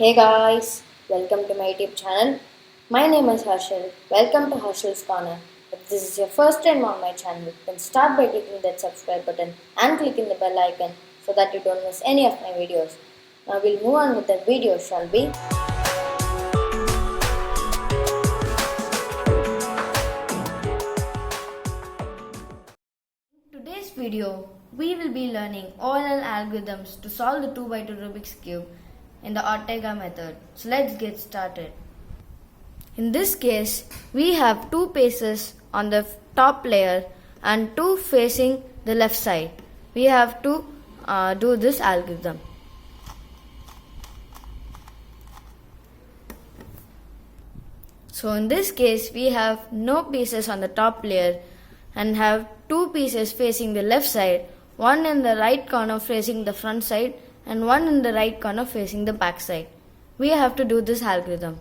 Hey guys, welcome to my YouTube channel. My name is Harshal. Welcome to Harshal's Corner. If this is your first time on my channel, then start by clicking that subscribe button and clicking the bell icon so that you don't miss any of my videos. Now we'll move on with the video, shall we? In today's video, we will be learning OLL algorithms to solve the 2x2 Rubik's Cube in the Ortega method. So let's get started. In this case, we have two pieces on the top layer and two facing the left side. We have to do this algorithm. So in this case, we have no pieces on the top layer and have two pieces facing the left side, one in the right corner facing the front side and one in the right corner facing the back side. We have to do this algorithm.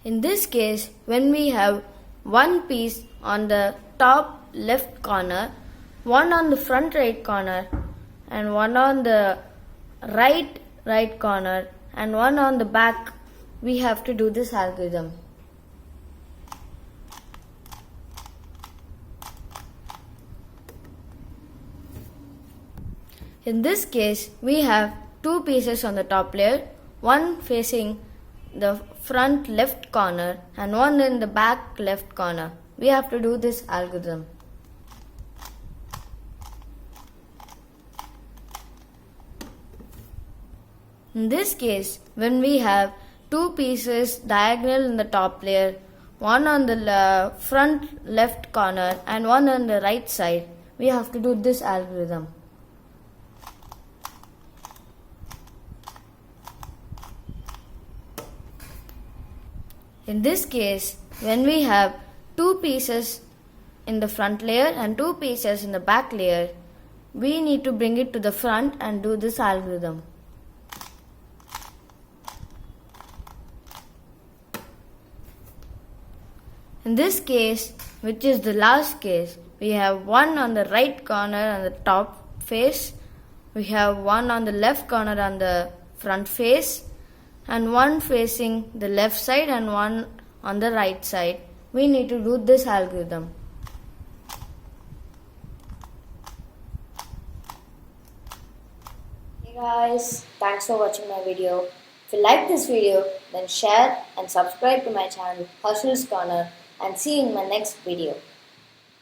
In this case, when we have one piece on the top left corner, one on the front right corner, and one on the right corner, and one on the back, we have to do this algorithm. In this case, we have two pieces on the top layer, one facing the front left corner and one in the back left corner. We have to do this algorithm. In this case, when we have two pieces diagonal in the top layer, one on the front left corner and one on the right side, we have to do this algorithm. In this case, when we have two pieces in the front layer and two pieces in the back layer, we need to bring it to the front and do this algorithm. In this case, which is the last case, we have one on the right corner on the top face, we have one on the left corner on the front face, and one facing the left side and one on the right side. We need to do this algorithm. Hey guys, thanks for watching my video. If you like this video, then share and subscribe to my channel Harshal's Corner and see you in my next video.